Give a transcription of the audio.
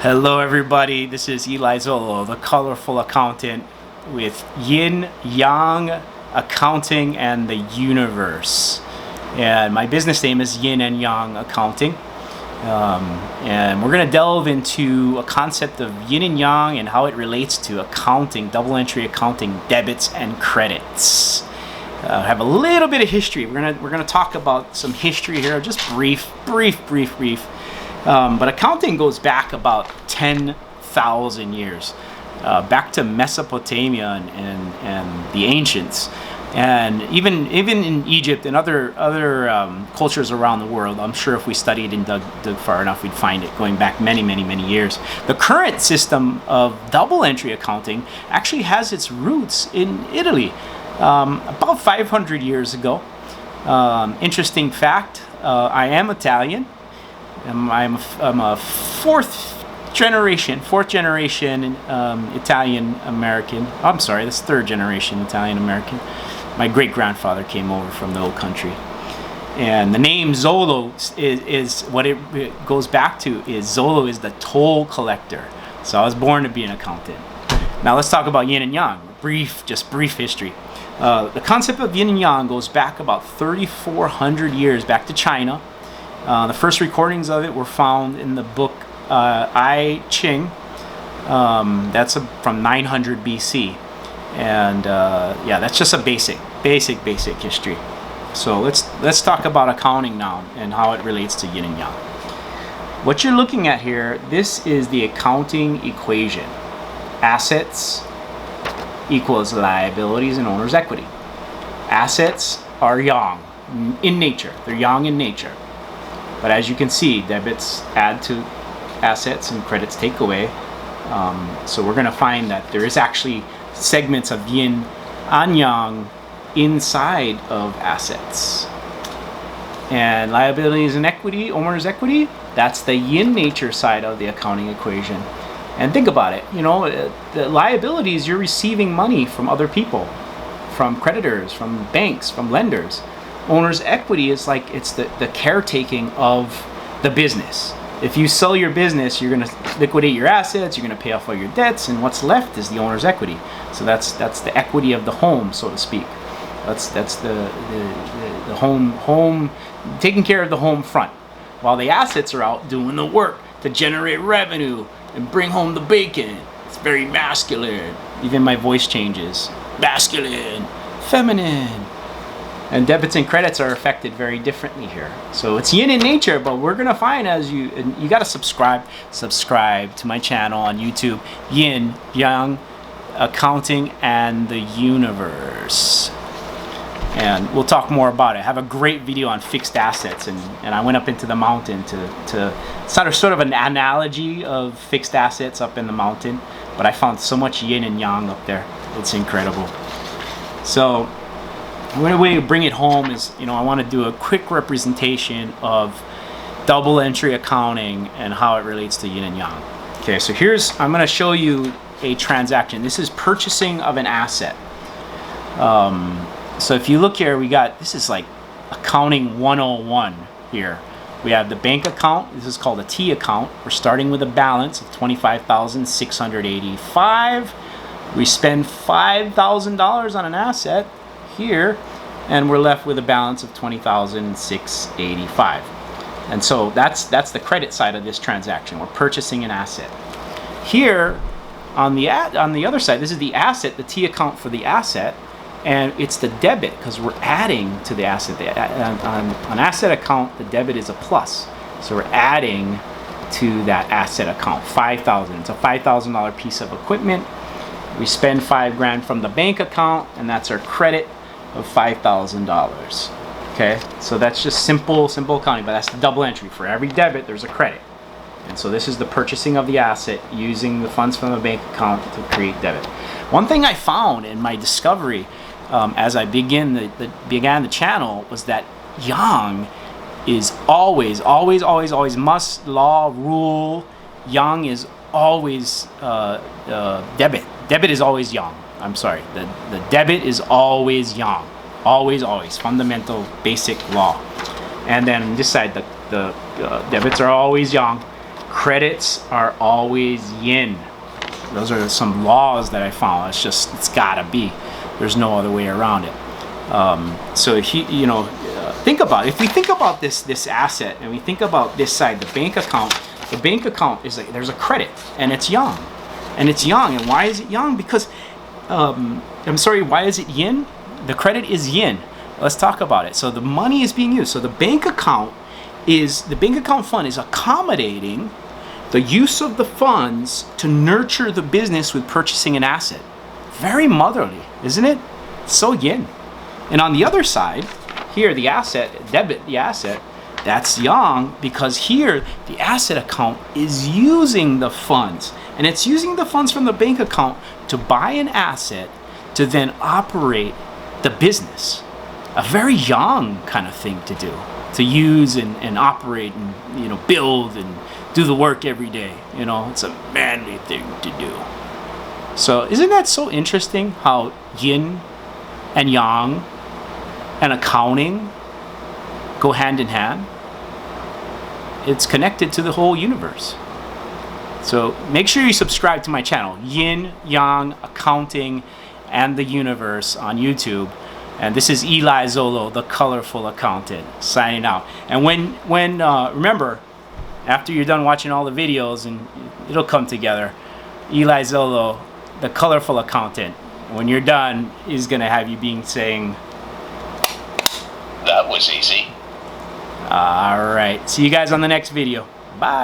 Hello everybody, this is Eli Zolo, the colorful accountant with Yin Yang Accounting and the Universe. And my business name is Yin and Yang Accounting. And we're going to delve into a concept of yin and yang and how it relates to accounting, double entry accounting, debits and credits. Have a little bit of history. We're gonna talk about some history here, just brief. But accounting goes back about 10,000 years, back to Mesopotamia and the ancients, and even in Egypt and other cultures around the world. I'm sure if we studied and dug far enough, we'd find it going back many years. The current system of double entry accounting actually has its roots in Italy, about 500 years ago. Interesting fact, I am Italian. I'm a fourth generation Italian American. I'm sorry, this third generation Italian American. My great grandfather came over from the old country, and the name Zolo is what it goes back to. Is Zolo is the toll collector. So I was born to be an accountant. Now let's talk about yin and yang. Brief history. The concept of yin and yang goes back about 3,400 years back to China. The first recordings of it were found in the book I Ching. That's from 900 BC, and yeah, that's just a basic history. So let's talk about accounting now and how it relates to yin and yang. What you're looking at here, this is the accounting equation. Assets equals liabilities and owner's equity. Assets are yang in nature. They're yang in nature. But as you can see, debits add to assets and credits take away. So we're going to find that there is actually segments of yin and yang inside of assets. And liabilities and equity, owner's equity, that's the yin nature side of the accounting equation. And think about it, the liabilities, you're receiving money from other people, from creditors, from banks, from lenders. Owner's equity is like it's the caretaking of the business. If you sell your business, you're going to liquidate your assets, you're going to pay off all your debts, and what's left is the owner's equity. So that's the equity of the home, so to speak. That's the home, taking care of the home front, while the assets are out doing the work to generate revenue and bring home the bacon. It's very masculine. Even my voice changes. Masculine, feminine. And debits and credits are affected very differently here. So it's yin in nature, but we're gonna find you gotta subscribe to my channel on YouTube, Yin Yang Accounting and the Universe. And we'll talk more about it. I have a great video on fixed assets, and I went up into the mountain to sort of an analogy of fixed assets up in the mountain, but I found so much yin and yang up there. It's incredible. So one way to bring it home is, I want to do a quick representation of double entry accounting and how it relates to yin and yang. Okay, so I'm going to show you a transaction. This is purchasing of an asset. So if you look here, this is like accounting 101 here. We have the bank account. This is called a T account. We're starting with a balance of $25,685. We spend $5,000 on an asset here, and we're left with a balance of $20,685. And so that's the credit side of this transaction. We're purchasing an asset. Here on the other side, this is the asset, the T account for the asset, and it's the debit because we're adding to the asset. On asset account, the debit is a plus, so we're adding to that asset account. $5,000. It's a $5,000 piece of equipment. We spend $5,000 from the bank account, and that's our credit of $5,000. Okay, so that's just simple accounting, but that's the double entry. For every debit, there's a credit. And so this is the purchasing of the asset using the funds from the bank account to create debit. One thing I found in my discovery as I began the channel was that yang is always must, law, rule. Yang is always debit. Debit is always yang. I'm sorry. The debit is always yang. Always. Fundamental, basic law. And then this side, the debits are always yang. Credits are always yin. Those are some laws that I found. It's gotta be. There's no other way around it. So think about it. If we think about this asset and we think about this side, the bank account is like, there's a credit and it's yang. And it's yang. And why is it yang? Because, why is it yin? The credit is yin. Let's talk about it. So the money is being used. So the bank account fund is accommodating the use of the funds to nurture the business with purchasing an asset. Very motherly, isn't it? So yin. And on the other side, here the asset, debit the asset, that's yang, because here the asset account is using the funds. And it's using the funds from the bank account to buy an asset to then operate the business. A very yang kind of thing to do. To use and operate and build and do the work every day. It's a manly thing to do. So isn't that so interesting how yin and yang and accounting go hand in hand? It's connected to the whole universe. So make sure you subscribe to my channel, Yin, Yang, Accounting, and the Universe on YouTube. And this is Eli Zolo, the colorful accountant, signing out. And when remember, after you're done watching all the videos, and it'll come together, Eli Zolo, the colorful accountant, when you're done, is gonna have you saying, "That was easy." All right. See you guys on the next video. Bye.